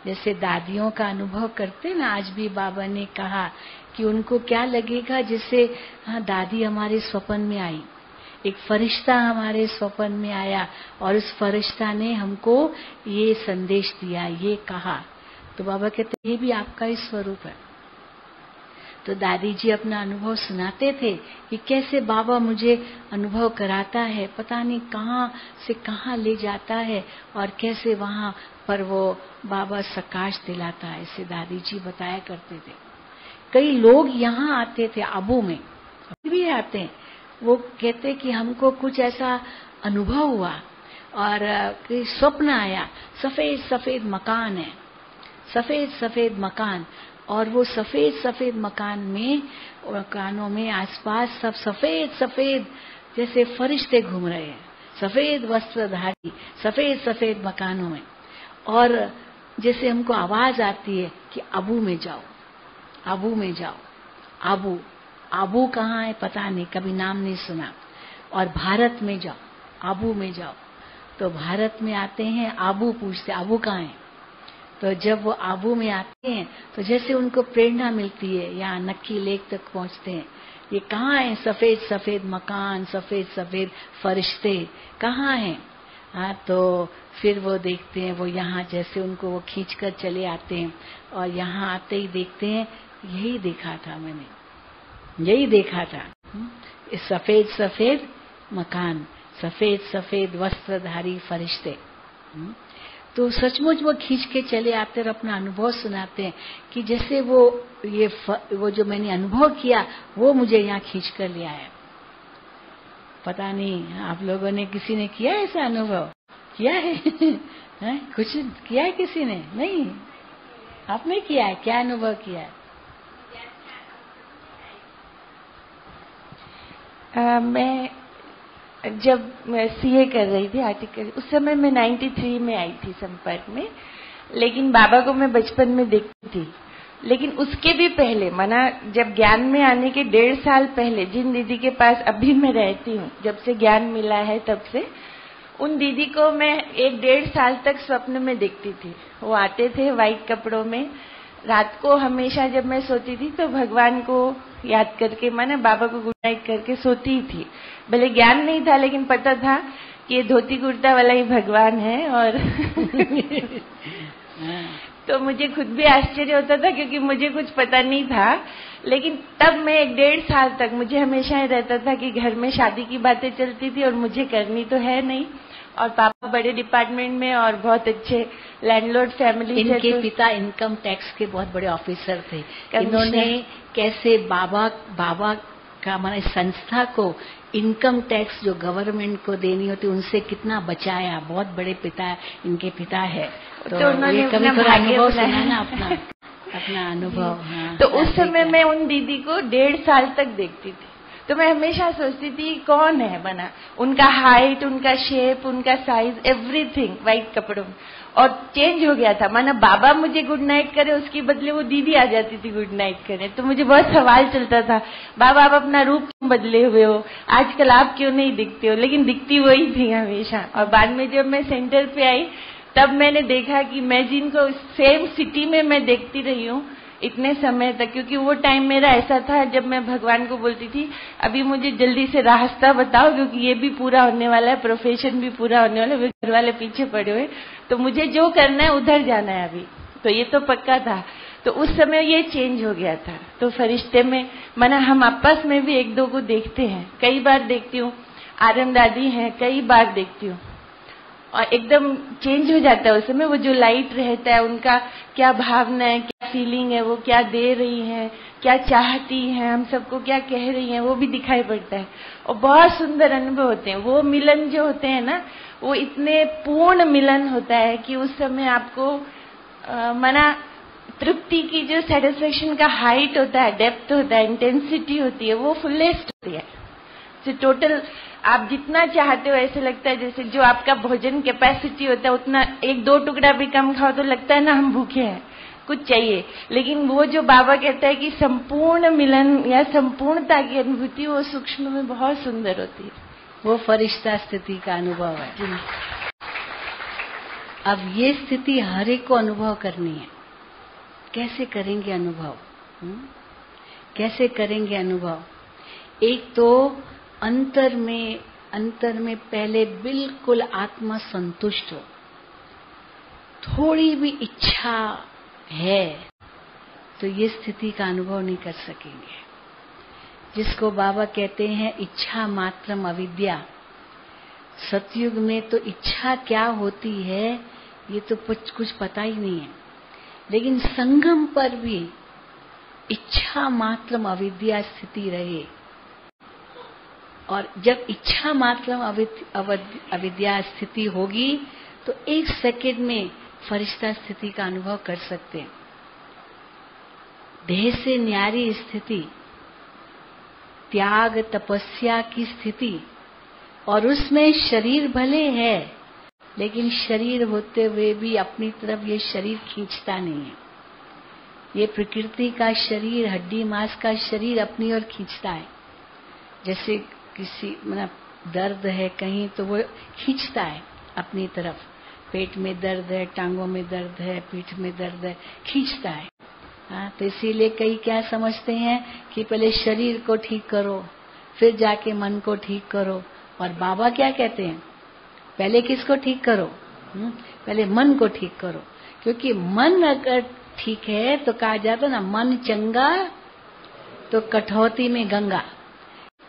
जैसे दादियों का अनुभव करते ना, आज भी बाबा ने कहा कि उनको क्या लगेगा, जैसे हाँ दादी हमारे स्वप्न में आई, एक फरिश्ता हमारे स्वप्न में आया और उस फरिश्ता ने हमको ये संदेश दिया, ये कहा। तो बाबा कहते ये भी आपका ही स्वरूप है। तो दादी जी अपना अनुभव सुनाते थे कि कैसे बाबा मुझे अनुभव कराता है, पता नहीं कहाँ से कहाँ ले जाता है और कैसे वहाँ पर वो बाबा सकाश दिलाता है। ऐसे दादी जी बताया करते थे। कई लोग यहाँ आते थे आबू में, अभी भी आते हैं। वो कहते कि हमको कुछ ऐसा अनुभव हुआ और स्वप्न आया, सफेद सफेद मकान है, सफेद सफेद मकान, और वो सफेद सफेद मकानों में आसपास सब सफेद सफेद जैसे फरिश्ते घूम रहे हैं, सफेद वस्त्रधारी, सफेद सफेद मकानों में। और जैसे हमको आवाज आती है कि आबू में जाओ, आबू में जाओ। आबू, आबू कहाँ है पता नहीं, कभी नाम नहीं सुना। और भारत में जाओ, आबू में जाओ। तो भारत में आते हैं, आबू पूछते आबू कहाँ है। तो जब वो आबू में आते हैं तो जैसे उनको प्रेरणा मिलती है, यहाँ नक्की लेक तक पहुँचते हैं। ये कहाँ है? सफेद सफेद मकान, सफेद सफेद फरिश्ते कहाँ हैं? हाँ, तो फिर वो देखते हैं, वो यहाँ जैसे उनको वो खींच कर चले आते हैं और यहाँ आते ही देखते हैं, यही देखा था मैंने, यही देखा था। इस सफेद सफेद मकान, सफेद सफेद वस्त्रधारी फरिश्ते। तो सचमुच वो खींच के चले आते और अपना अनुभव सुनाते हैं कि जैसे वो जो मैंने अनुभव किया वो मुझे यहाँ खींच कर ले आया। पता नहीं आप लोगों ने, किसी ने किया ऐसा अनुभव? किया है? है? कुछ किया है किसी ने? नहीं, आपने किया है? क्या अनुभव किया है? मैं जब सीए कर रही थी आर्टिकल, उस समय मैं 93 में आई थी संपर्क में, लेकिन बाबा को मैं बचपन में देखती थी। लेकिन उसके भी पहले, माना जब ज्ञान में आने के 1.5 साल पहले, जिन दीदी के पास अभी मैं रहती हूँ, जब से ज्ञान मिला है तब से, उन दीदी को मैं 1.5 साल तक स्वप्न में देखती थी। वो आते थे व्हाइट कपड़ों में, रात को हमेशा जब मैं सोती थी तो भगवान को याद करके, माने बाबा को गुड नाइट करके सोती थी। भले ज्ञान नहीं था लेकिन पता था कि ये धोती कुर्ता वाला ही भगवान है। और तो मुझे खुद भी आश्चर्य होता था क्योंकि मुझे कुछ पता नहीं था। लेकिन तब मैं 1.5 साल तक, मुझे हमेशा ही रहता था कि घर में शादी की बातें चलती थी और मुझे करनी तो है नहीं, और पापा बड़े डिपार्टमेंट में और बहुत अच्छे लैंडलॉर्ड फैमिली। इनके पिता इनकम टैक्स के बहुत बड़े ऑफिसर थे। इन्होंने कैसे बाबा का माने संस्था को इनकम टैक्स जो गवर्नमेंट को देनी होती उनसे कितना बचाया। बहुत बड़े पिता इनके पिता है। तो उन्होंने कभी थोड़ा अनुभव सुना ना अपना अनुभव। हाँ, तो उस समय मैं उन दीदी को 1.5 साल तक देखती थी। तो मैं हमेशा सोचती थी कौन है बना, उनका हाइट, उनका शेप, उनका साइज, एवरीथिंग व्हाइट कपड़ों में। और चेंज हो गया था, माना बाबा मुझे गुड नाइट करे उसके बदले वो दीदी आ जाती थी गुड नाइट करे। तो मुझे बहुत सवाल चलता था, बाबा आप अपना रूप क्यों बदले हुए हो, आजकल आप क्यों नहीं दिखते हो? लेकिन दिखती वही थी हमेशा। और बाद में जब मैं सेंटर पे आई तब मैंने देखा कि मैं जिनको सेम सिटी में मैं देखती रही हूँ इतने समय तक, क्योंकि वो टाइम मेरा ऐसा था जब मैं भगवान को बोलती थी अभी मुझे जल्दी से रास्ता बताओ, क्योंकि ये भी पूरा होने वाला है, प्रोफेशन भी पूरा होने वाला है, घर वाले पीछे पड़े हुए, तो मुझे जो करना है उधर जाना है अभी। तो ये तो पक्का था। तो उस समय ये चेंज हो गया था। तो फरिश्ते में माना हम आपस में भी एक दो को देखते हैं, कई बार देखती हूँ, आर्यन दादी हैं, कई बार देखती हूँ, और एकदम चेंज हो जाता है उस समय। वो जो लाइट रहता है, उनका क्या भावना है, क्या फीलिंग है, वो क्या दे रही हैं, क्या चाहती हैं, हम सबको क्या कह रही हैं, वो भी दिखाई पड़ता है और बहुत सुंदर अनुभव होते हैं। वो मिलन जो होते हैं ना, वो इतने पूर्ण मिलन होता है कि उस समय आपको माना तृप्ति की जो सेटिस्फेक्शन का हाइट होता है, डेप्थ होता है, इंटेंसिटी होती है, वो फुलेस्ट होती है। तो टोटल आप जितना चाहते हो, ऐसे लगता है जैसे जो आपका भोजन कैपेसिटी होता है उतना, एक दो टुकड़ा भी कम खाओ तो लगता है ना हम भूखे हैं, कुछ चाहिए। लेकिन वो जो बाबा कहता है कि संपूर्ण मिलन या संपूर्णता की अनुभूति, वो सूक्ष्म में बहुत सुंदर होती है। वो फरिश्ता स्थिति का अनुभव है जी। अब ये स्थिति हर एक को अनुभव करनी है। कैसे करेंगे अनुभव? कैसे करेंगे अनुभव? एक तो अंतर में पहले बिल्कुल आत्मा संतुष्ट हो। थोड़ी भी इच्छा है तो ये स्थिति का अनुभव नहीं कर सकेंगे, जिसको बाबा कहते हैं इच्छा मात्रम अविद्या। सतयुग में तो इच्छा क्या होती है ये तो कुछ पता ही नहीं है, लेकिन संगम पर भी इच्छा मात्रम अविद्या स्थिति रहे। और जब इच्छा मात्रम अविद्या स्थिति होगी तो एक सेकंड में फरिश्ता स्थिति का अनुभव कर सकते हैं। देह से न्यारी स्थिति, त्याग तपस्या की स्थिति, और उसमें शरीर भले है लेकिन शरीर होते हुए भी अपनी तरफ ये शरीर खींचता नहीं है। ये प्रकृति का शरीर, हड्डी मांस का शरीर अपनी ओर खींचता है। जैसे किसी मतलब दर्द है कहीं तो वो खींचता है अपनी तरफ। पेट में दर्द है, टांगों में दर्द है, पीठ में दर्द है, खींचता है। हाँ, तो इसीलिए कई क्या समझते हैं कि पहले शरीर को ठीक करो फिर जाके मन को ठीक करो। और बाबा क्या कहते हैं? पहले किसको ठीक करो? पहले मन को ठीक करो, क्योंकि मन अगर ठीक है तो कहा जाता ना, मन चंगा तो कठौती में गंगा।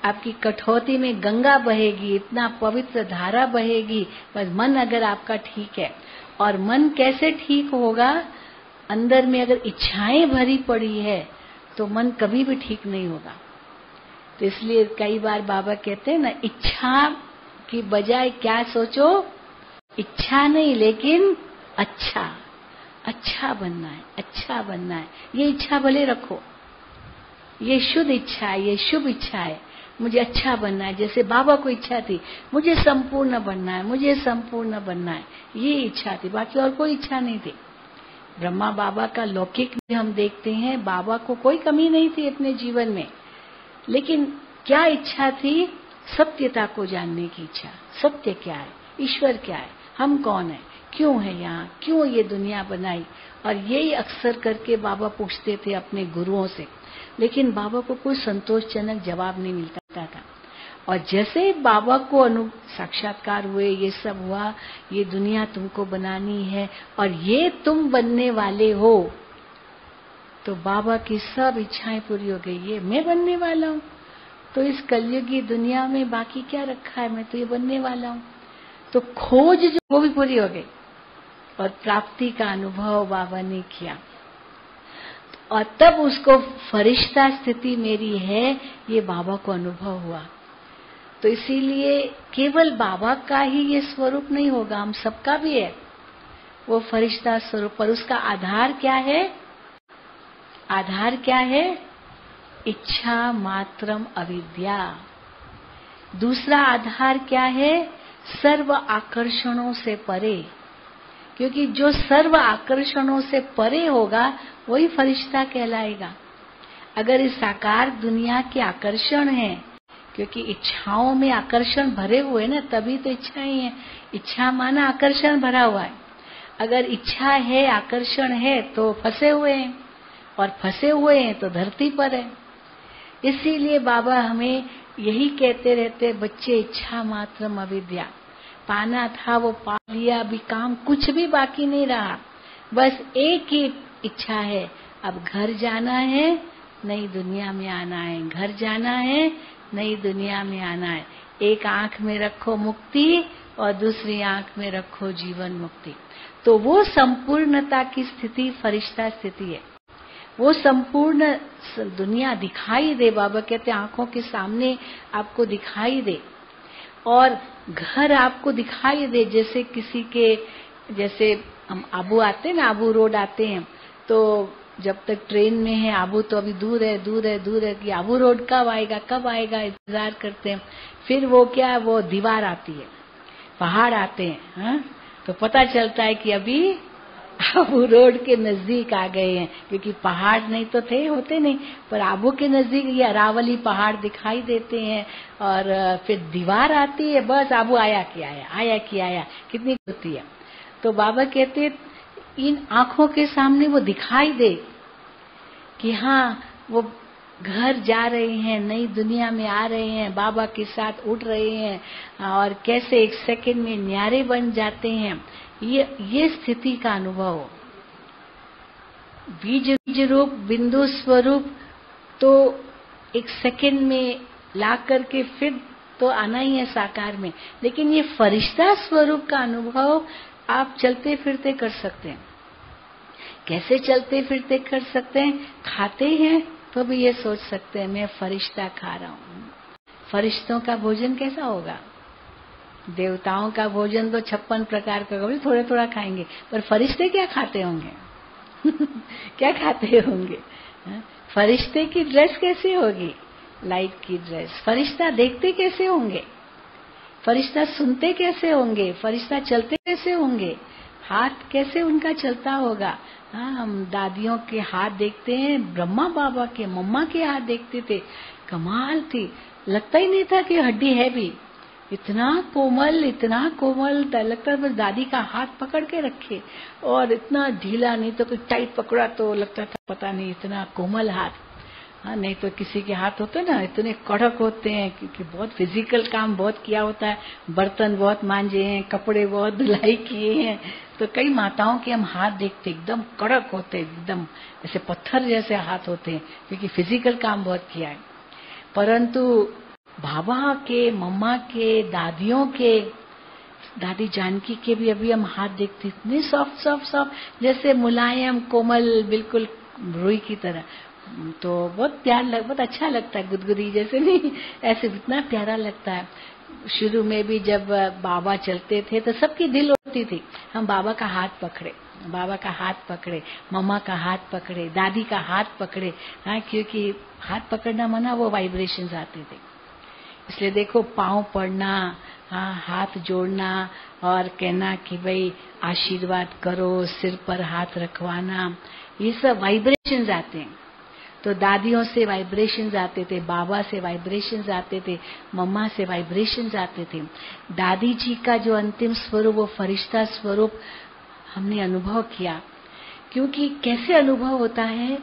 आपकी कठौती में गंगा बहेगी, इतना पवित्र धारा बहेगी, बस मन अगर आपका ठीक है। और मन कैसे ठीक होगा? अंदर में अगर इच्छाएं भरी पड़ी है तो मन कभी भी ठीक नहीं होगा। तो इसलिए कई बार बाबा कहते हैं ना, इच्छा की बजाय क्या सोचो? इच्छा नहीं, लेकिन अच्छा बनना है, अच्छा बनना है। ये इच्छा भले रखो, ये शुद्ध इच्छा है, ये शुभ इच्छा है, मुझे अच्छा बनना है। जैसे बाबा को इच्छा थी मुझे संपूर्ण बनना है, मुझे संपूर्ण बनना है, ये इच्छा थी, बाकी और कोई इच्छा नहीं थी। ब्रह्मा बाबा का लौकिक में हम देखते हैं, बाबा को कोई कमी नहीं थी अपने जीवन में, लेकिन क्या इच्छा थी? सत्यता को जानने की इच्छा। सत्य क्या है? ईश्वर क्या है? हम कौन है? क्यों है यहाँ? क्यों ये दुनिया बनाई? और यही अक्सर करके बाबा पूछते थे अपने गुरुओं से, लेकिन बाबा को कोई संतोषजनक जवाब नहीं मिलता था। और जैसे बाबा को साक्षात्कार हुए, ये सब हुआ, ये दुनिया तुमको बनानी है और ये तुम बनने वाले हो, तो बाबा की सब इच्छाएं पूरी हो गई। ये मैं बनने वाला हूँ, तो इस कलयुगी दुनिया में बाकी क्या रखा है? मैं तो ये बनने वाला हूँ। तो खोज जो वो भी पूरी हो गई और प्राप्ति का अनुभव बाबा ने किया। और तब उसको फरिश्ता स्थिति मेरी है, ये बाबा को अनुभव हुआ। तो इसीलिए केवल बाबा का ही ये स्वरूप नहीं होगा, हम सबका भी है वो फरिश्ता स्वरूप। पर उसका आधार क्या है? आधार क्या है? इच्छा मात्रम अविद्या। दूसरा आधार क्या है? सर्व आकर्षणों से परे, क्योंकि जो सर्व आकर्षणों से परे होगा वही फरिश्ता कहलाएगा। अगर इस साकार दुनिया के आकर्षण है, क्योंकि इच्छाओं में आकर्षण भरे हुए ना, तभी तो इच्छाएं हैं। इच्छा माना आकर्षण भरा हुआ है। अगर इच्छा है, आकर्षण है, तो फंसे हुए हैं, और फंसे हुए हैं तो धरती पर है। इसीलिए बाबा हमें यही कहते रहते, बच्चे इच्छा मात्रम अविद्या। पाना था वो पा लिया, अभी काम कुछ भी बाकी नहीं रहा, बस एक ही इच्छा है, अब घर जाना है, नई दुनिया में आना है। घर जाना है, नई दुनिया में आना है। एक आंख में रखो मुक्ति और दूसरी आंख में रखो जीवन मुक्ति। तो वो संपूर्णता की स्थिति फरिश्ता स्थिति है। वो संपूर्ण दुनिया दिखाई दे। बाबा कहते आंखों के सामने आपको दिखाई दे और घर आपको दिखाई दे। जैसे किसी के, जैसे हम आबू आते हैं ना, आबू रोड आते हैं, तो जब तक ट्रेन में है आबू तो अभी दूर है दूर है दूर है कि आबू रोड कब आएगा इंतजार करते हैं। फिर वो क्या, वो दीवार आती है, पहाड़ आते हैं, हाँ? तो पता चलता है कि अभी आबू रोड के नजदीक आ गए हैं, क्योंकि पहाड़ नहीं तो होते नहीं, पर आबू के नजदीक ये अरावली पहाड़ दिखाई देते हैं। और फिर दीवार आती है, बस आबू आया कि आया कितनी होती है। तो बाबा कहते इन आंखों के सामने वो दिखाई दे कि हाँ वो घर जा रहे हैं, नई दुनिया में आ रहे हैं, बाबा के साथ उठ रहे हैं और कैसे एक सेकंड में न्यारे बन जाते हैं। ये स्थिति का अनुभव हो। बीज रूप बिंदु स्वरूप तो एक सेकंड में ला करके फिर तो आना ही है साकार में, लेकिन ये फरिश्ता स्वरूप का अनुभव आप चलते फिरते कर सकते हैं। कैसे चलते फिरते कर सकते हैं? खाते हैं तो भी ये सोच सकते हैं मैं फरिश्ता खा रहा हूँ। फरिश्तों का भोजन कैसा होगा? देवताओं का भोजन तो 56 प्रकार का कभी थोड़ा थोड़ा खाएंगे, पर फरिश्ते क्या खाते होंगे? क्या खाते होंगे? फरिश्ते की ड्रेस कैसी होगी? लाइट की ड्रेस। फरिश्ता देखते कैसे होंगे? फरिश्ता सुनते कैसे होंगे? फरिश्ता चलते कैसे होंगे? हाथ कैसे उनका चलता होगा? हाँ, हम दादियों के हाथ देखते हैं, ब्रह्मा बाबा के, मम्मा के हाथ देखते थे, कमाल थी, लगता ही नहीं था कि हड्डी है भी। इतना कोमल लगता है बस दादी का हाथ पकड़ के रखे, और इतना ढीला नहीं तो कोई टाइट पकड़ा तो लगता था पता नहीं, इतना कोमल हाथ। हाँ, नहीं तो किसी के हाथ होते ना इतने कड़क होते हैं, क्योंकि बहुत फिजिकल काम बहुत किया होता है, बर्तन बहुत मांजे हैं, कपड़े बहुत धुलाई किए हैं, तो कई माताओं के हम हाथ देखते एकदम कड़क होते, एकदम जैसे पत्थर जैसे हाथ होते हैं, क्योंकि फिजिकल काम बहुत किया है। परंतु बाबा के, मम्मा के, दादियों के, दादी जानकी के भी अभी हम हाथ देखते, इतने सॉफ्ट जैसे मुलायम कोमल, बिल्कुल रुई की तरह। तो बहुत अच्छा लगता है, गुदगुदी जैसे नहीं, ऐसे इतना प्यारा लगता है। शुरू में भी जब बाबा चलते थे तो सबकी दिल होती थी हम बाबा का हाथ पकड़े, मम्मा का हाथ पकड़े, दादी का हाथ पकड़े। हाँ, क्योंकि हाथ पकड़ना मना, वो वाइब्रेशंस आते थे। इसलिए देखो, पांव पड़ना, हाँ, हाथ जोड़ना और कहना कि भाई आशीर्वाद करो, सिर पर हाथ रखवाना, ये सब वाइब्रेशंस आते हैं। तो दादियों से वाइब्रेशंस आते थे, बाबा से वाइब्रेशंस आते थे, मम्मा से वाइब्रेशंस आते थे। दादी जी का जो अंतिम स्वरूप, वो फरिश्ता स्वरूप हमने अनुभव किया। क्योंकि कैसे अनुभव होता है,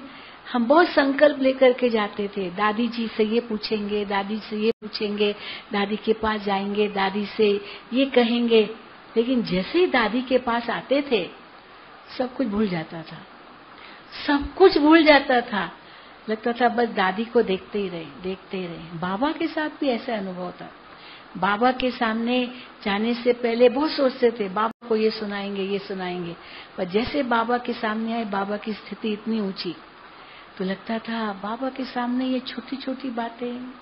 हम बहुत संकल्प लेकर के जाते थे, दादी जी से ये पूछेंगे, दादी से ये पूछेंगे, दादी के पास जाएंगे, दादी से ये कहेंगे, लेकिन जैसे ही दादी के पास आते थे सब कुछ भूल जाता था, लगता था बस दादी को देखते ही रहे। बाबा के साथ भी ऐसा अनुभव था। बाबा के सामने जाने से पहले बहुत सोचते थे बाबा को ये सुनाएंगे, पर जैसे बाबा के सामने आए, बाबा की स्थिति इतनी ऊंची, तो लगता था बाबा के सामने ये छोटी छोटी बातें,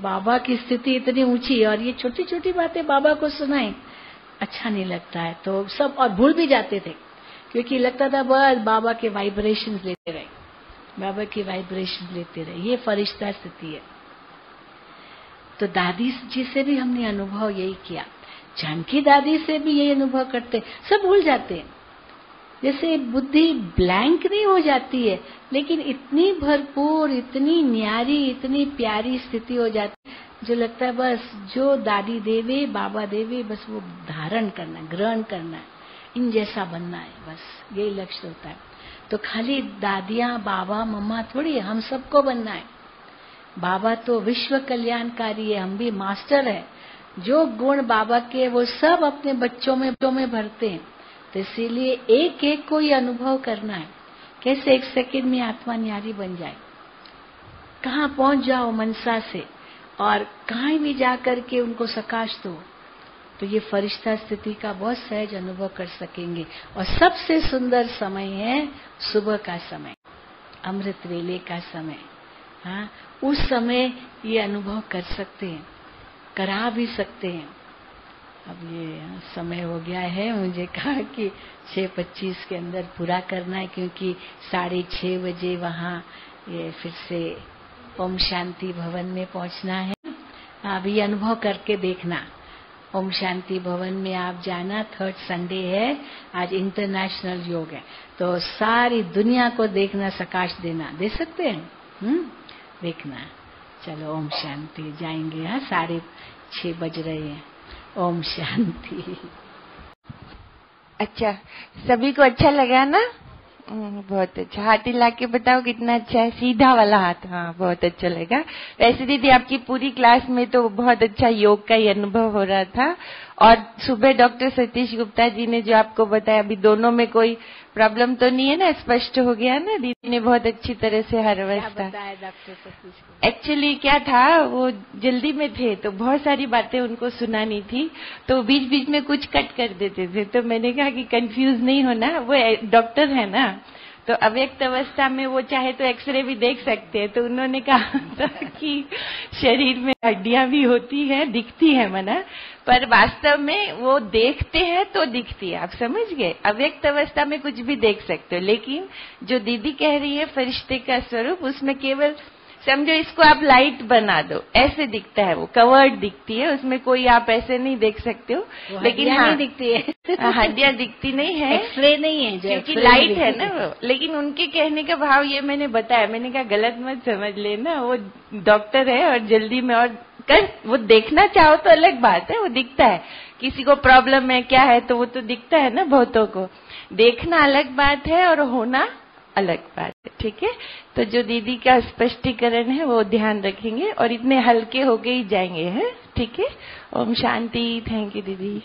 बाबा की स्थिति इतनी ऊंची और ये छोटी छोटी बातें बाबा को सुनाएं, अच्छा नहीं लगता है। तो सब और भूल भी जाते थे, क्योंकि लगता था बस बाबा के वाइब्रेशंस लेते रहे। ये फरिश्ता स्थिति है। तो दादी जी से भी हमने अनुभव यही किया, जानकी दादी से भी यही अनुभव करते, सब भूल जाते हैं। जैसे बुद्धि ब्लैंक नहीं हो जाती है, लेकिन इतनी भरपूर, इतनी न्यारी, इतनी प्यारी स्थिति हो जाती है, जो लगता है बस जो दादी देवे, बाबा देवे, बस वो धारण करना, ग्रहण करना है, इन जैसा बनना है, बस यही लक्ष्य होता है। तो खाली दादियाँ, बाबा, मम्मा थोड़ी, हम सबको बनना है। बाबा तो विश्व कल्याणकारी है, हम भी मास्टर है। जो गुण बाबा के वो सब अपने बच्चों में भरते हैं। तो इसीलिए एक एक को ये अनुभव करना है कैसे 1 सेकंड में आत्मा न्यारी बन जाए। कहाँ पहुंच जाओ मनसा से और कहीं भी जा करके उनको सकाश दो, तो ये फरिश्ता स्थिति का बहुत सहज अनुभव कर सकेंगे। और सबसे सुंदर समय है सुबह का समय, अमृत वेले का समय। हाँ, उस समय ये अनुभव कर सकते हैं, करा भी सकते हैं। अब ये समय हो गया है, मुझे कहा कि 6:25 के अंदर पूरा करना है, क्योंकि 6:30 बजे वहाँ ये फिर से ओम शांति भवन में पहुंचना है। अभी अनुभव करके देखना, ओम शांति भवन में आप जाना, 3rd संडे है, आज इंटरनेशनल योग है, तो सारी दुनिया को देखना, सकाश देना, दे सकते हैं। देखना। चलो ओम शांति, जाएंगे। हाँ, 6:30 बज रहे हैं। ओम शांति। अच्छा, सभी को अच्छा लगा ना? बहुत अच्छा। हाथ हिला के बताओ कितना अच्छा है, सीधा वाला हाथ। हाँ, बहुत अच्छा लगा। वैसे दीदी आपकी पूरी क्लास में तो बहुत अच्छा योग का ही अनुभव हो रहा था। और सुबह डॉक्टर सतीश गुप्ता जी ने जो आपको बताया, अभी दोनों में कोई प्रॉब्लम तो नहीं है ना? स्पष्ट हो गया ना? दीदी ने बहुत अच्छी तरह से हर अवस्था बताया डॉक्टर सतीश। एक्चुअली क्या था, वो जल्दी में थे तो बहुत सारी बातें उनको सुनानी थी, तो बीच बीच में कुछ कट कर देते थे। तो मैंने कहा कि कंफ्यूज नहीं होना, वो डॉक्टर है ना, तो अव्यक्त अवस्था में वो चाहे तो एक्सरे भी देख सकते हैं। तो उन्होंने कहा था कि शरीर में हड्डियां भी होती है, दिखती है मना, पर वास्तव में वो देखते हैं तो दिखती है। आप समझ गए? अव्यक्त अवस्था में कुछ भी देख सकते हो, लेकिन जो दीदी कह रही है फरिश्ते का स्वरूप, उसमें केवल समझो इसको आप लाइट बना दो, ऐसे दिखता है, वो कवर्ड दिखती है, उसमें कोई आप ऐसे नहीं देख सकते हो। लेकिन हाँ, नहीं दिखती है, हड्डियां दिखती नहीं है, एक्सरे नहीं है, क्योंकि लाइट है ना वो। लेकिन उनके कहने का भाव ये मैंने बताया, मैंने कहा गलत मत समझ लेना, वो डॉक्टर है और जल्दी में, और कर वो देखना चाहो तो अलग बात है, वो दिखता है। किसी को प्रॉब्लम है क्या है तो वो तो दिखता है ना, बहुतों को। देखना अलग बात है और होना अलग बात है। ठीक है, तो जो दीदी का स्पष्टीकरण है वो ध्यान रखेंगे और इतने हल्के होके ही जाएंगे। हैं, ठीक है। ओम शांति। थैंक यू दीदी।